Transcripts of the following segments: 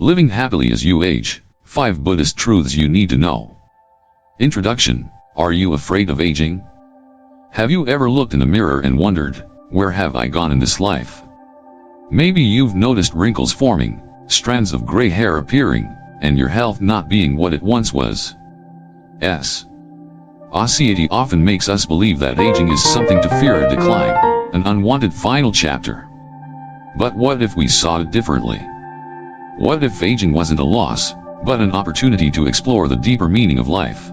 Living happily as you age. 5 Buddhist truths you need to know. Introduction. Are you afraid of aging? Have you ever looked in the mirror and wondered, where have I gone in this life? Maybe you've noticed wrinkles forming, strands of gray hair appearing, and your health not being what it once was. Society often makes us believe that aging is something to fear or decline, an unwanted final chapter. But what if we saw it differently? What if aging wasn't a loss, but an opportunity to explore the deeper meaning of life?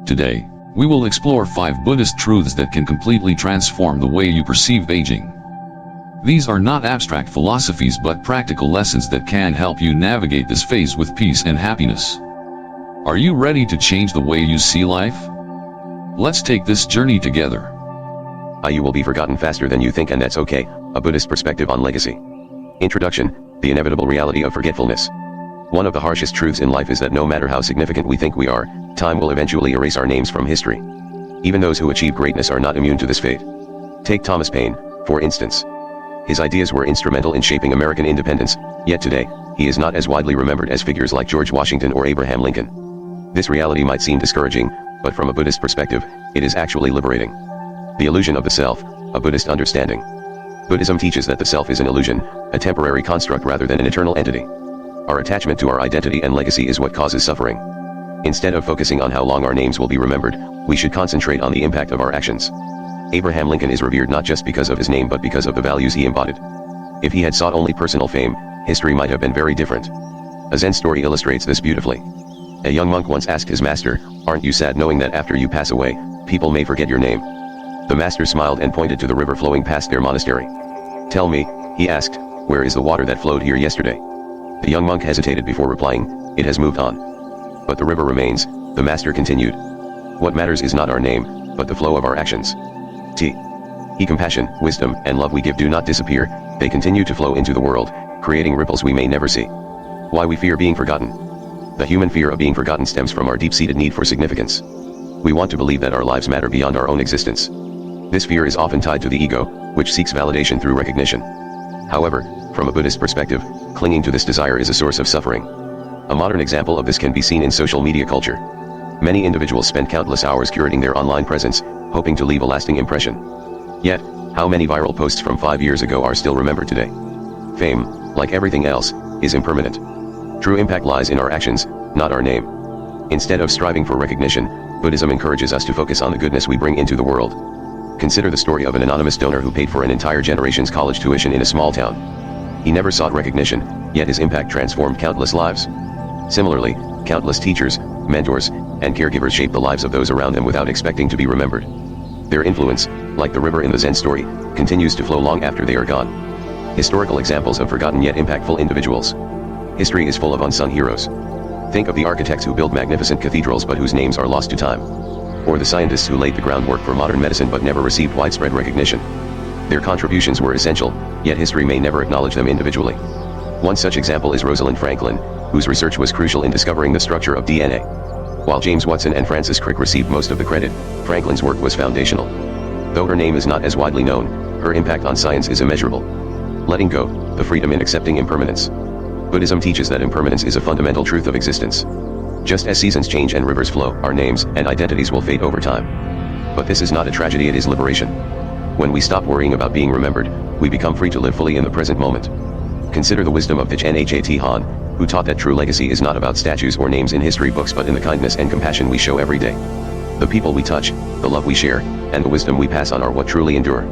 Today, we will explore 5 Buddhist truths that can completely transform the way you perceive aging. These are not abstract philosophies but practical lessons that can help you navigate this phase with peace and happiness. Are you ready to change the way you see life? Let's take this journey together. You will be forgotten faster than you think, and that's okay. A Buddhist perspective on legacy. Introduction. The inevitable reality of forgetfulness. One of the harshest truths in life is that no matter how significant we think we are, time will eventually erase our names from history. Even those who achieve greatness are not immune to this fate. Take Thomas Paine, for instance. His ideas were instrumental in shaping American independence, yet today, he is not as widely remembered as figures like George Washington or Abraham Lincoln. This reality might seem discouraging, but from a Buddhist perspective, it is actually liberating. The illusion of the self, a Buddhist understanding. Buddhism teaches that the self is an illusion, a temporary construct rather than an eternal entity. Our attachment to our identity and legacy is what causes suffering. Instead of focusing on how long our names will be remembered, we should concentrate on the impact of our actions. Abraham Lincoln is revered not just because of his name but because of the values he embodied. If he had sought only personal fame, history might have been very different. A Zen story illustrates this beautifully. A young monk once asked his master, "Aren't you sad knowing that after you pass away, people may forget your name?" The master smiled and pointed to the river flowing past their monastery. "Tell me," he asked, "where is the water that flowed here yesterday?" The young monk hesitated before replying, "It has moved on." "But the river remains," the master continued. "What matters is not our name, but the flow of our actions. Compassion, wisdom, and love we give do not disappear, they continue to flow into the world, creating ripples we may never see." Why we fear being forgotten. The human fear of being forgotten stems from our deep-seated need for significance. We want to believe that our lives matter beyond our own existence. This fear is often tied to the ego, which seeks validation through recognition. However, from a Buddhist perspective, clinging to this desire is a source of suffering. A modern example of this can be seen in social media culture. Many individuals spend countless hours curating their online presence, hoping to leave a lasting impression. Yet, how many viral posts from 5 years ago are still remembered today? Fame, like everything else, is impermanent. True impact lies in our actions, not our name. Instead of striving for recognition, Buddhism encourages us to focus on the goodness we bring into the world. Consider the story of an anonymous donor who paid for an entire generation's college tuition in a small town. He never sought recognition, yet his impact transformed countless lives. Similarly, countless teachers, mentors, and caregivers shape the lives of those around them without expecting to be remembered. Their influence, like the river in the Zen story, continues to flow long after they are gone. Historical examples of forgotten yet impactful individuals. History is full of unsung heroes. Think of the architects who built magnificent cathedrals but whose names are lost to time. Or the scientists who laid the groundwork for modern medicine but never received widespread recognition. Their contributions were essential, yet history may never acknowledge them individually. One such example is Rosalind Franklin, whose research was crucial in discovering the structure of DNA. While James Watson and Francis Crick received most of the credit, Franklin's work was foundational. Though her name is not as widely known, her impact on science is immeasurable. Letting go, the freedom in accepting impermanence. Buddhism teaches that impermanence is a fundamental truth of existence. Just as seasons change and rivers flow, our names and identities will fade over time. But this is not a tragedy, it is liberation. When we stop worrying about being remembered, we become free to live fully in the present moment. Consider the wisdom of Thich Nhat Hanh, who taught that true legacy is not about statues or names in history books but in the kindness and compassion we show every day. The people we touch, the love we share, and the wisdom we pass on are what truly endure.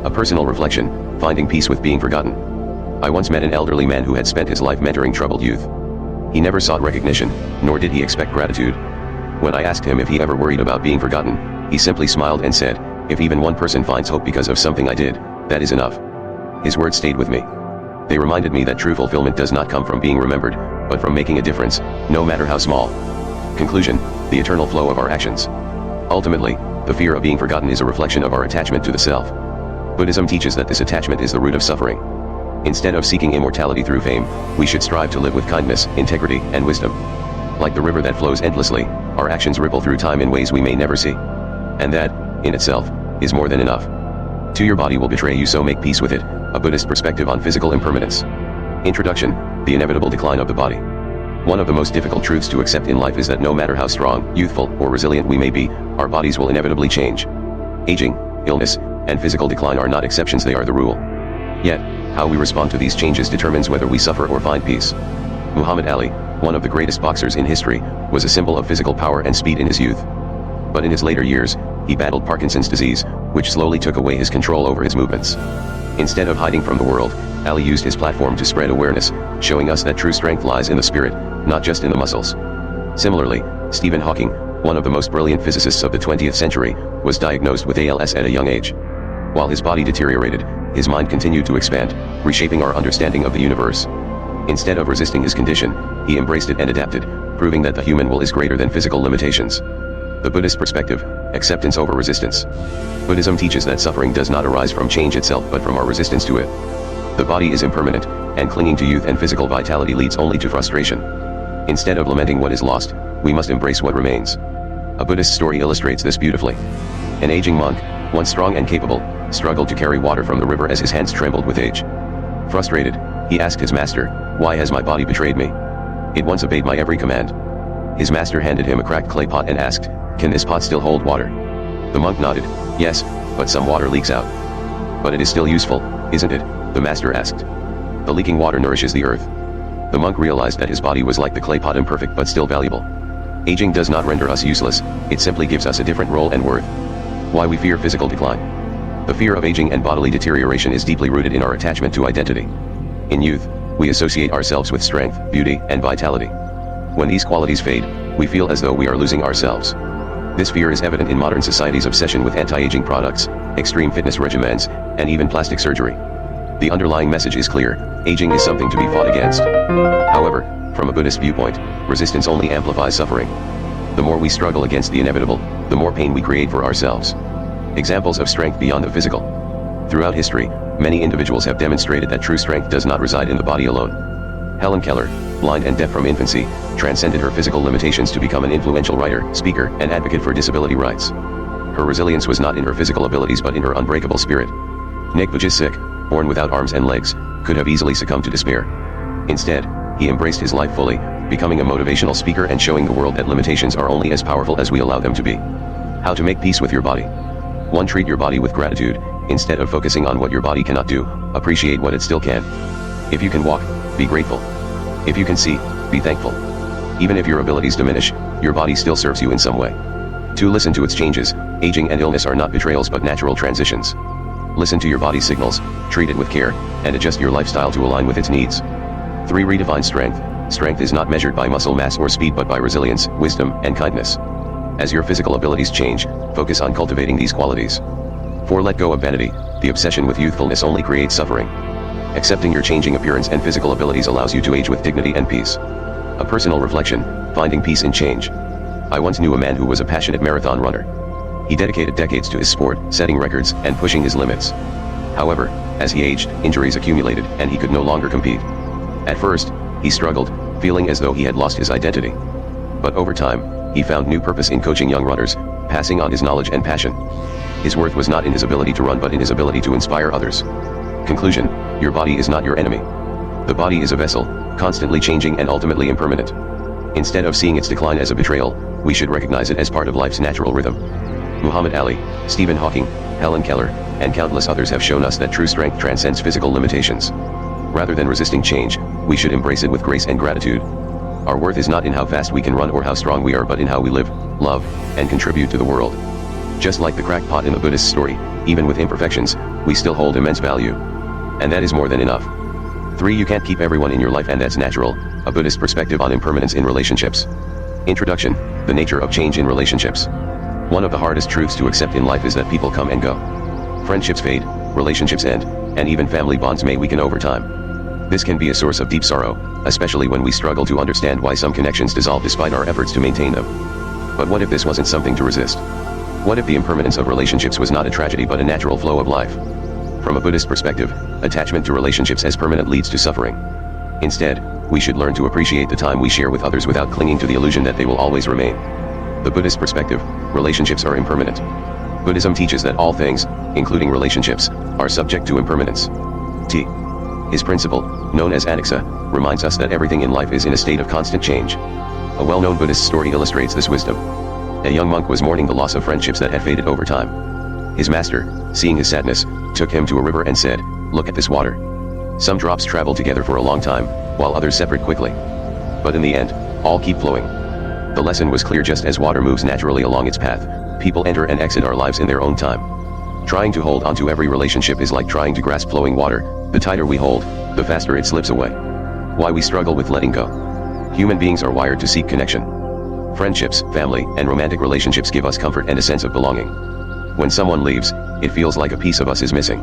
A personal reflection, finding peace with being forgotten. I once met an elderly man who had spent his life mentoring troubled youth. He never sought recognition, nor did he expect gratitude. When I asked him if he ever worried about being forgotten, he simply smiled and said, "If even one person finds hope because of something I did, that is enough." His words stayed with me. They reminded me that true fulfillment does not come from being remembered, but from making a difference, no matter how small. Conclusion, the eternal flow of our actions. Ultimately, the fear of being forgotten is a reflection of our attachment to the self. Buddhism teaches that this attachment is the root of suffering. Instead of seeking immortality through fame, we should strive to live with kindness, integrity, and wisdom. Like the river that flows endlessly, our actions ripple through time in ways we may never see. And that, in itself, is more than enough. To your body will betray you, so make peace with it. A Buddhist perspective on physical impermanence. Introduction. the inevitable decline of the body. One of the most difficult truths to accept in life is that no matter how strong, youthful, or resilient we may be, our bodies will inevitably change. Aging, illness, and physical decline are not exceptions, they are the rule. Yet, how we respond to these changes determines whether we suffer or find peace. Muhammad Ali, one of the greatest boxers in history, was a symbol of physical power and speed in his youth. But in his later years, he battled Parkinson's disease, which slowly took away his control over his movements. Instead of hiding from the world, Ali used his platform to spread awareness, showing us that true strength lies in the spirit, not just in the muscles. Similarly, Stephen Hawking, one of the most brilliant physicists of the 20th century, was diagnosed with ALS at a young age. While his body deteriorated, his mind continued to expand, reshaping our understanding of the universe. Instead of resisting his condition, he embraced it and adapted, proving that the human will is greater than physical limitations. The Buddhist perspective, acceptance over resistance. Buddhism teaches that suffering does not arise from change itself but from our resistance to it. The body is impermanent, and clinging to youth and physical vitality leads only to frustration. Instead of lamenting what is lost, we must embrace what remains. A Buddhist story illustrates this beautifully. An aging monk, once strong and capable, struggled to carry water from the river as his hands trembled with age. Frustrated, he asked his master, "Why has my body betrayed me? It once obeyed my every command." His master handed him a cracked clay pot and asked, "Can this pot still hold water?" The monk nodded, "Yes, but some water leaks out." "But it is still useful, isn't it?" the master asked. "The leaking water nourishes the earth." The monk realized that his body was like the clay pot, imperfect but still valuable. Aging does not render us useless, it simply gives us a different role and worth. Why we fear physical decline. The fear of aging and bodily deterioration is deeply rooted in our attachment to identity. In youth, we associate ourselves with strength, beauty, and vitality. When these qualities fade, we feel as though we are losing ourselves. This fear is evident in modern society's obsession with anti-aging products, extreme fitness regimens, and even plastic surgery. The underlying message is clear: aging is something to be fought against. However, from a Buddhist viewpoint, resistance only amplifies suffering. The more we struggle against the inevitable, the more pain we create for ourselves. Examples of strength beyond the physical. Throughout history, many individuals have demonstrated that true strength does not reside in the body alone. Helen Keller, blind and deaf from infancy, transcended her physical limitations to become an influential writer, speaker, and advocate for disability rights. Her resilience was not in her physical abilities but in her unbreakable spirit. Nick Vujicic, born without arms and legs, could have easily succumbed to despair. Instead, he embraced his life fully, becoming a motivational speaker and showing the world that limitations are only as powerful as we allow them to be. How to make peace with your body. 1. Treat your body with gratitude. Instead of focusing on what your body cannot do, appreciate what it still can. If you can walk, be grateful. If you can see, be thankful. Even if your abilities diminish, your body still serves you in some way. 2. Listen to its changes. Aging and illness are not betrayals but natural transitions. Listen to your body's signals, treat it with care, and adjust your lifestyle to align with its needs. 3. Redefine strength. Strength is not measured by muscle mass or speed but by resilience, wisdom, and kindness. As your physical abilities change, focus on cultivating these qualities. 4. Let go of vanity. The obsession with youthfulness only creates suffering. Accepting your changing appearance and physical abilities allows you to age with dignity and peace. A personal reflection, finding peace in change. I once knew a man who was a passionate marathon runner. He dedicated decades to his sport, setting records, and pushing his limits. However, as he aged, injuries accumulated, and he could no longer compete. At first, he struggled, feeling as though he had lost his identity. But over time, he found new purpose in coaching young runners, passing on his knowledge and passion. His worth was not in his ability to run but in his ability to inspire others. Conclusion: your body is not your enemy. The body is a vessel, constantly changing and ultimately impermanent. Instead of seeing its decline as a betrayal, we should recognize it as part of life's natural rhythm. Muhammad Ali, Stephen Hawking, Helen Keller, and countless others have shown us that true strength transcends physical limitations. Rather than resisting change, we should embrace it with grace and gratitude. Our worth is not in how fast we can run or how strong we are but in how we live, love, and contribute to the world. Just like the cracked pot in the Buddhist story, even with imperfections, we still hold immense value. And that is more than enough. 3. You can't keep everyone in your life and that's natural. A Buddhist perspective on impermanence in relationships. Introduction: the nature of change in relationships. One of the hardest truths to accept in life is that people come and go. Friendships fade, relationships end, and even family bonds may weaken over time. This can be a source of deep sorrow, especially when we struggle to understand why some connections dissolve despite our efforts to maintain them. But what if this wasn't something to resist? What if the impermanence of relationships was not a tragedy but a natural flow of life? From a Buddhist perspective, attachment to relationships as permanent leads to suffering. Instead, we should learn to appreciate the time we share with others without clinging to the illusion that they will always remain. The Buddhist perspective: relationships are impermanent. Buddhism teaches that all things, including relationships, are subject to impermanence. His principle, known as anicca, reminds us that everything in life is in a state of constant change. A well-known Buddhist story illustrates this wisdom. A young monk was mourning the loss of friendships that had faded over time. His master, seeing his sadness, took him to a river and said, "Look at this water. Some drops travel together for a long time, while others separate quickly. But in the end, all keep flowing." The lesson was clear. Just as water moves naturally along its path, people enter and exit our lives in their own time. Trying to hold onto every relationship is like trying to grasp flowing water. The tighter we hold, the faster it slips away. Why we struggle with letting go. Human beings are wired to seek connection. Friendships, family, and romantic relationships give us comfort and a sense of belonging. When someone leaves, it feels like a piece of us is missing.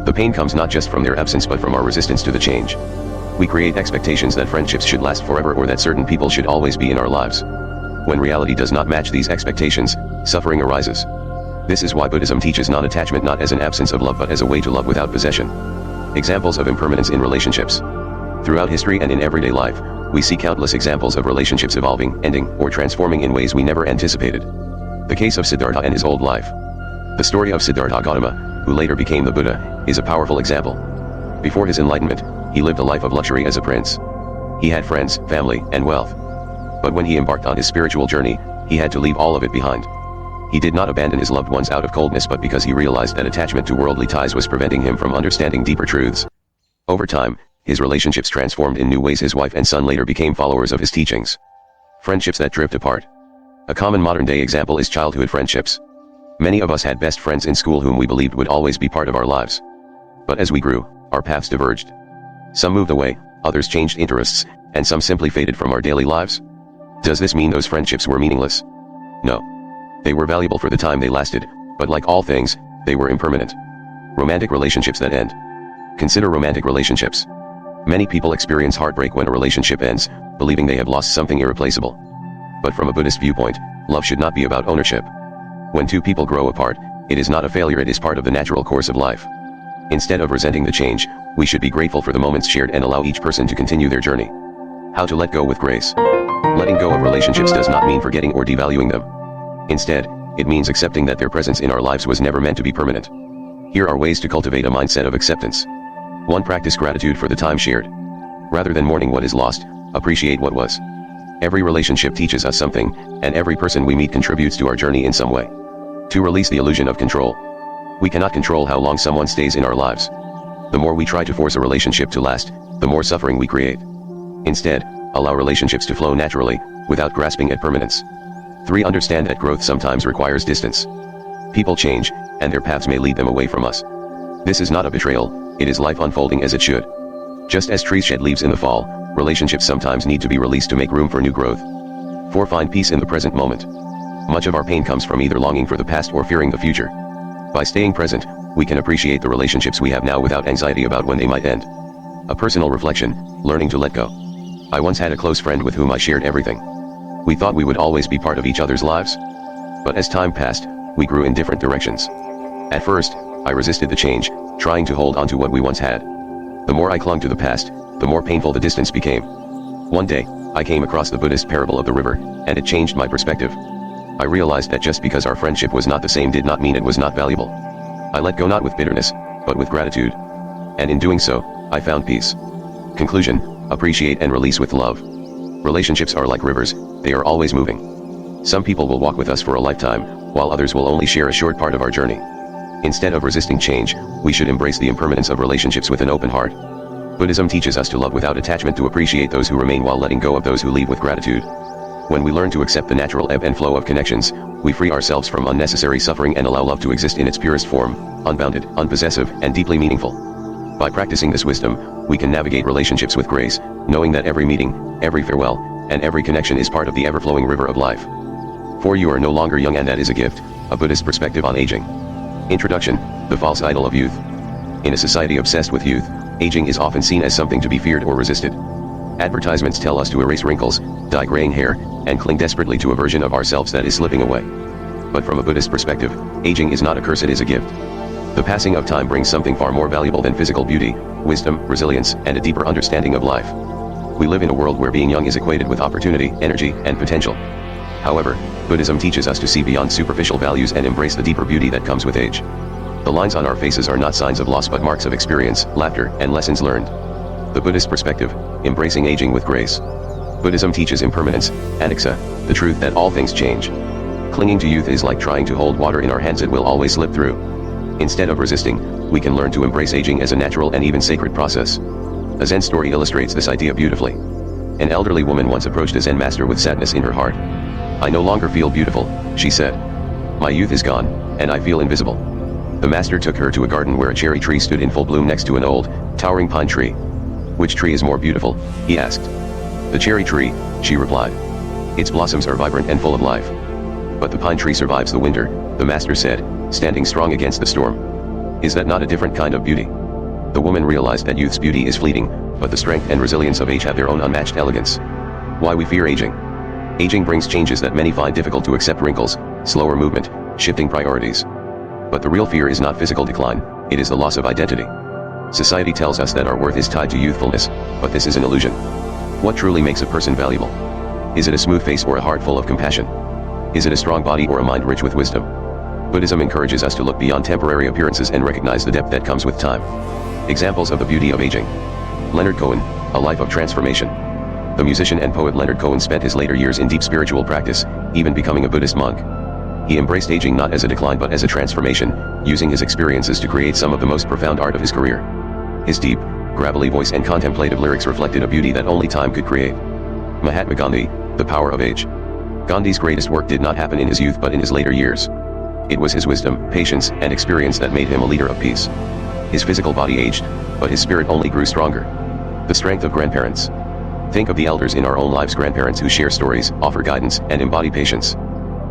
The pain comes not just from their absence but from our resistance to the change. We create expectations that friendships should last forever or that certain people should always be in our lives. When reality does not match these expectations, suffering arises. This is why Buddhism teaches non-attachment not as an absence of love but as a way to love without possession. Examples of impermanence in relationships. Throughout history and in everyday life, we see countless examples of relationships evolving, ending, or transforming in ways we never anticipated. The case of Siddhartha and his old life. The story of Siddhartha Gautama, who later became the Buddha, is a powerful example. Before his enlightenment, he lived a life of luxury as a prince. He had friends, family, and wealth. But when he embarked on his spiritual journey, he had to leave all of it behind. He did not abandon his loved ones out of coldness but because he realized that attachment to worldly ties was preventing him from understanding deeper truths. Over time, his relationships transformed in new ways. His wife and son later became followers of his teachings. Friendships that drift apart. A common modern-day example is childhood friendships. Many of us had best friends in school whom we believed would always be part of our lives. But as we grew, our paths diverged. Some moved away, others changed interests, and some simply faded from our daily lives. Does this mean those friendships were meaningless? No. They were valuable for the time they lasted, but like all things, they were impermanent. Romantic relationships that end. Consider romantic relationships. Many people experience heartbreak when a relationship ends, believing they have lost something irreplaceable. But from a Buddhist viewpoint, love should not be about ownership. When two people grow apart, it is not a failure, it is part of the natural course of life. Instead of resenting the change, we should be grateful for the moments shared and allow each person to continue their journey. How to let go with grace. Letting go of relationships does not mean forgetting or devaluing them. Instead, it means accepting that their presence in our lives was never meant to be permanent. Here are ways to cultivate a mindset of acceptance. 1. Practice gratitude for the time shared. Rather than mourning what is lost, appreciate what was. Every relationship teaches us something, and every person we meet contributes to our journey in some way. 2. Release the illusion of control. We cannot control how long someone stays in our lives. The more we try to force a relationship to last, the more suffering we create. Instead, allow relationships to flow naturally, without grasping at permanence. 3. Understand that growth sometimes requires distance. People change, and their paths may lead them away from us. This is not a betrayal, it is life unfolding as it should. Just as trees shed leaves in the fall, relationships sometimes need to be released to make room for new growth. 4. Find peace in the present moment. Much of our pain comes from either longing for the past or fearing the future. By staying present, we can appreciate the relationships we have now without anxiety about when they might end. A personal reflection, learning to let go. I once had a close friend with whom I shared everything. We thought we would always be part of each other's lives. But as time passed, we grew in different directions. At first, I resisted the change, trying to hold on to what we once had. The more I clung to the past, the more painful the distance became. One day, I came across the Buddhist parable of the river, and it changed my perspective. I realized that just because our friendship was not the same did not mean it was not valuable. I let go not with bitterness, but with gratitude. And in doing so, I found peace. Conclusion: appreciate and release with love. Relationships are like rivers, they are always moving. Some people will walk with us for a lifetime, while others will only share a short part of our journey. Instead of resisting change, we should embrace the impermanence of relationships with an open heart. Buddhism teaches us to love without attachment, to appreciate those who remain while letting go of those who leave with gratitude. When we learn to accept the natural ebb and flow of connections, we free ourselves from unnecessary suffering and allow love to exist in its purest form, unbounded, unpossessive, and deeply meaningful. By practicing this wisdom, we can navigate relationships with grace, knowing that every meeting, every farewell, and every connection is part of the ever-flowing river of life. For you are no longer young, and that is a gift. A Buddhist perspective on aging. Introduction: the false idol of youth. In a society obsessed with youth, aging is often seen as something to be feared or resisted. Advertisements tell us to erase wrinkles, dye graying hair, and cling desperately to a version of ourselves that is slipping away. But from a Buddhist perspective, aging is not a curse, it is a gift. The passing of time brings something far more valuable than physical beauty, wisdom, resilience, and a deeper understanding of life. We live in a world where being young is equated with opportunity, energy, and potential. However, Buddhism teaches us to see beyond superficial values and embrace the deeper beauty that comes with age. The lines on our faces are not signs of loss but marks of experience, laughter, and lessons learned. The Buddhist perspective, embracing aging with grace. Buddhism teaches impermanence, anicca, the truth that all things change. Clinging to youth is like trying to hold water in our hands, it will always slip through. Instead of resisting, we can learn to embrace aging as a natural and even sacred process. A Zen story illustrates this idea beautifully. An elderly woman once approached a Zen master with sadness in her heart. "I no longer feel beautiful," she said. "My youth is gone, and I feel invisible." The master took her to a garden where a cherry tree stood in full bloom next to an old, towering pine tree. "Which tree is more beautiful?" he asked. "The cherry tree," she replied. "Its blossoms are vibrant and full of life." "But the pine tree survives the winter," the master said, standing strong against the storm. "Is that not a different kind of beauty?" The woman realized that youth's beauty is fleeting, but the strength and resilience of age have their own unmatched elegance. Why we fear aging. Aging brings changes that many find difficult to accept: wrinkles, slower movement, shifting priorities. But the real fear is not physical decline, it is the loss of identity. Society tells us that our worth is tied to youthfulness, but this is an illusion. What truly makes a person valuable? Is it a smooth face or a heart full of compassion? Is it a strong body or a mind rich with wisdom? Buddhism encourages us to look beyond temporary appearances and recognize the depth that comes with time. Examples of the beauty of aging. Leonard Cohen, A Life of Transformation. The musician and poet Leonard Cohen spent his later years in deep spiritual practice, even becoming a Buddhist monk. He embraced aging not as a decline but as a transformation, using his experiences to create some of the most profound art of his career. His deep, gravelly voice and contemplative lyrics reflected a beauty that only time could create. Mahatma Gandhi, The Power of Age. Gandhi's greatest work did not happen in his youth but in his later years. It was his wisdom, patience, and experience that made him a leader of peace. His physical body aged, but his spirit only grew stronger. The strength of grandparents. Think of the elders in our own lives, grandparents who share stories, offer guidance, and embody patience.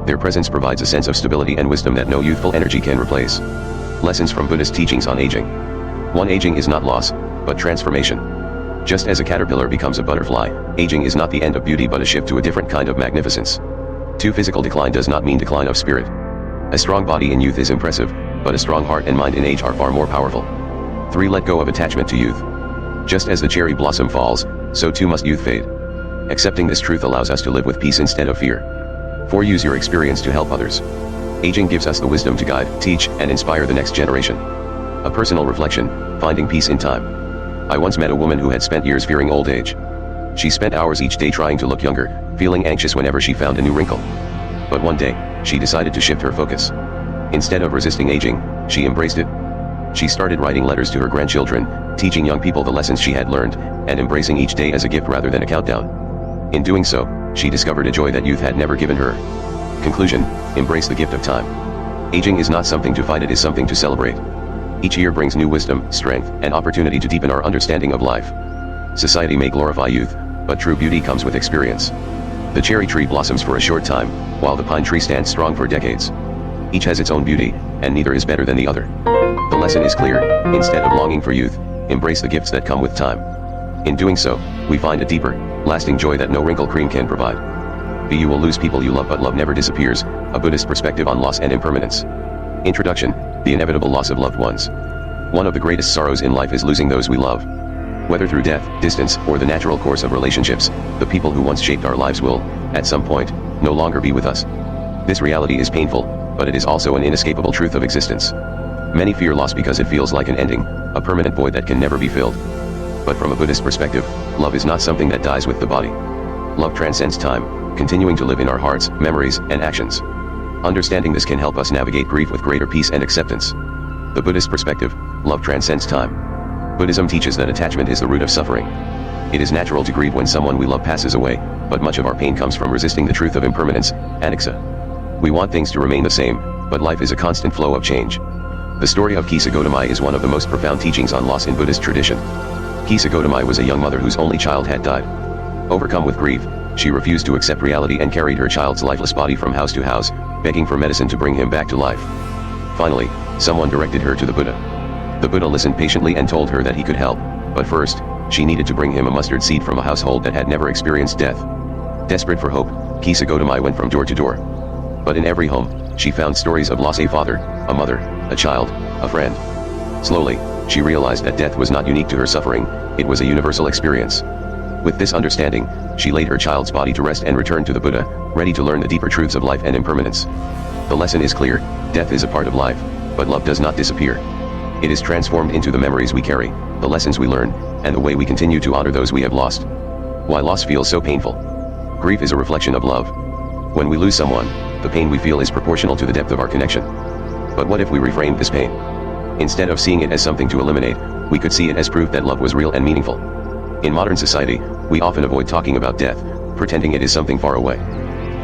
Their presence provides a sense of stability and wisdom that no youthful energy can replace. Lessons from Buddhist teachings on aging. 1. Aging is not loss, but transformation. Just as a caterpillar becomes a butterfly, aging is not the end of beauty but a shift to a different kind of magnificence. 2. Physical decline does not mean decline of spirit. A strong body in youth is impressive, but a strong heart and mind in age are far more powerful. 3. Let go of attachment to youth. Just as the cherry blossom falls, so too must youth fade. Accepting this truth allows us to live with peace instead of fear. 4. Use your experience to help others. Aging gives us the wisdom to guide, teach, and inspire the next generation. A personal reflection, finding peace in time. I once met a woman who had spent years fearing old age. She spent hours each day trying to look younger, feeling anxious whenever she found a new wrinkle. But one day, she decided to shift her focus. Instead of resisting aging, she embraced it. She started writing letters to her grandchildren, teaching young people the lessons she had learned, and embracing each day as a gift rather than a countdown. In doing so, she discovered a joy that youth had never given her. Conclusion: embrace the gift of time. Aging is not something to fight, it is something to celebrate. Each year brings new wisdom, strength, and opportunity to deepen our understanding of life. Society may glorify youth, but true beauty comes with experience. The cherry tree blossoms for a short time, while the pine tree stands strong for decades. Each has its own beauty, and neither is better than the other. The lesson is clear: instead of longing for youth, embrace the gifts that come with time. In doing so, we find a deeper, lasting joy that no wrinkle cream can provide. You will lose people you love, but love never disappears. A Buddhist perspective on loss and impermanence. Introduction: the inevitable loss of loved ones. One of the greatest sorrows in life is losing those we love. Whether through death, distance, or the natural course of relationships, the people who once shaped our lives will, at some point, no longer be with us. This reality is painful, but it is also an inescapable truth of existence. Many fear loss because it feels like an ending, a permanent void that can never be filled. But from a Buddhist perspective, love is not something that dies with the body. Love transcends time, continuing to live in our hearts, memories, and actions. Understanding this can help us navigate grief with greater peace and acceptance. The Buddhist perspective: love transcends time. Buddhism teaches that attachment is the root of suffering. It is natural to grieve when someone we love passes away, but much of our pain comes from resisting the truth of impermanence, anicca. We want things to remain the same, but life is a constant flow of change. The story of Kisa Gotami is one of the most profound teachings on loss in Buddhist tradition. Kisa Gotami was a young mother whose only child had died. Overcome with grief, she refused to accept reality and carried her child's lifeless body from house to house, begging for medicine to bring him back to life. Finally, someone directed her to the Buddha. The Buddha listened patiently and told her that he could help, but first, she needed to bring him a mustard seed from a household that had never experienced death. Desperate for hope, Kisa Gotami went from door to door. But in every home, she found stories of loss: a father, a mother, a child, a friend. Slowly, she realized that death was not unique to her suffering, it was a universal experience. With this understanding, she laid her child's body to rest and returned to the Buddha, ready to learn the deeper truths of life and impermanence. The lesson is clear: death is a part of life, but love does not disappear. It is transformed into the memories we carry, the lessons we learn, and the way we continue to honor those we have lost. Why loss feels so painful. Grief is a reflection of love. When we lose someone, the pain we feel is proportional to the depth of our connection. But what if we reframed this pain? Instead of seeing it as something to eliminate, we could see it as proof that love was real and meaningful. In modern society, we often avoid talking about death, pretending it is something far away.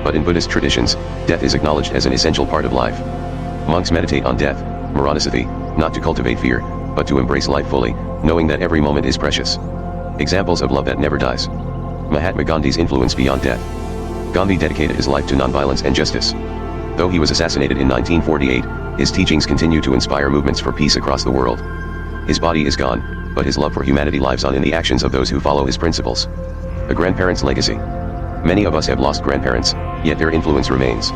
But in Buddhist traditions, death is acknowledged as an essential part of life. Monks meditate on death, Maranasati, not to cultivate fear, but to embrace life fully, knowing that every moment is precious. Examples of love that never dies. Mahatma Gandhi's influence beyond death. Gandhi dedicated his life to nonviolence and justice. Though he was assassinated in 1948, his teachings continue to inspire movements for peace across the world. His body is gone, but his love for humanity lives on in the actions of those who follow his principles. A grandparent's legacy. Many of us have lost grandparents, yet their influence remains.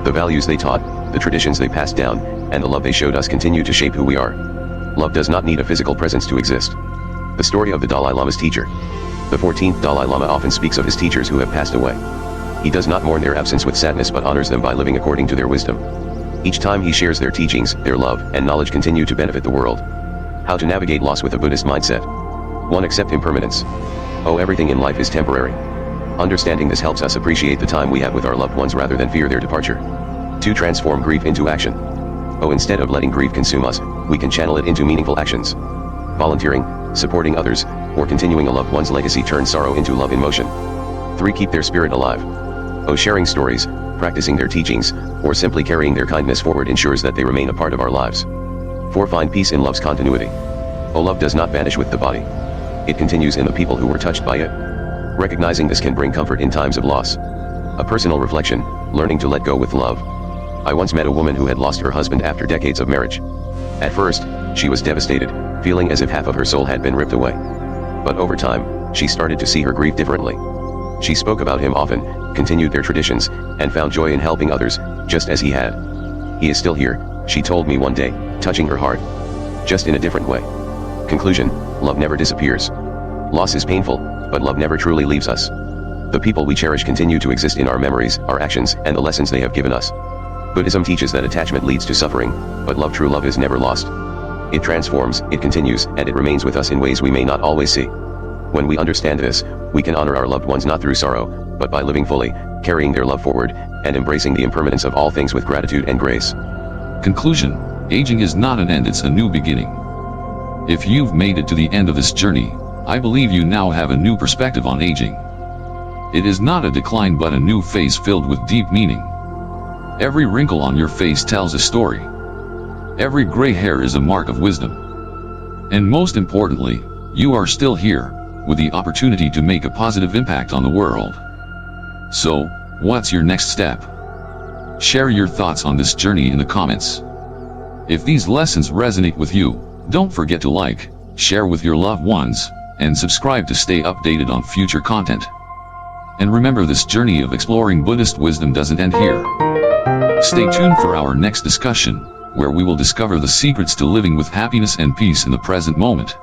The values they taught, the traditions they passed down, and the love they showed us continue to shape who we are. Love does not need a physical presence to exist. The story of the Dalai Lama's teacher. The 14th Dalai Lama often speaks of his teachers who have passed away. He does not mourn their absence with sadness but honors them by living according to their wisdom. Each time he shares their teachings, their love and knowledge continue to benefit the world. How to navigate loss with a Buddhist mindset. 1. Accept impermanence. Oh, everything in life is temporary. Understanding this helps us appreciate the time we have with our loved ones rather than fear their departure. 2. Transform grief into action. Oh, instead of letting grief consume us, we can channel it into meaningful actions. Volunteering, supporting others, or continuing a loved one's legacy turns sorrow into love in motion. 3. Keep their spirit alive. Oh, sharing stories, practicing their teachings, or simply carrying their kindness forward ensures that they remain a part of our lives. 4. Find peace in love's continuity. Oh, love does not vanish with the body. It continues in the people who were touched by it. Recognizing this can bring comfort in times of loss. A personal reflection, learning to let go with love. I once met a woman who had lost her husband after decades of marriage. At first, she was devastated, feeling as if half of her soul had been ripped away. But over time, she started to see her grief differently. She spoke about him often, continued their traditions, and found joy in helping others, just as he had. He is still here, she told me one day, touching her heart. Just in a different way. Conclusion, love never disappears. Loss is painful, but love never truly leaves us. The people we cherish continue to exist in our memories, our actions, and the lessons they have given us. Buddhism teaches that attachment leads to suffering, but true love is never lost. It transforms, it continues, and it remains with us in ways we may not always see. When we understand this, we can honor our loved ones not through sorrow, but by living fully, carrying their love forward, and embracing the impermanence of all things with gratitude and grace. Conclusion: aging is not an end, it's a new beginning. If you've made it to the end of this journey, I believe you now have a new perspective on aging. It is not a decline but a new phase filled with deep meaning. Every wrinkle on your face tells a story. Every gray hair is a mark of wisdom. And most importantly, you are still here, with the opportunity to make a positive impact on the world. So, what's your next step? Share your thoughts on this journey in the comments. If these lessons resonate with you, don't forget to like, share with your loved ones, and subscribe to stay updated on future content. And remember, this journey of exploring Buddhist wisdom doesn't end here. Stay tuned for our next discussion, where we will discover the secrets to living with happiness and peace in the present moment.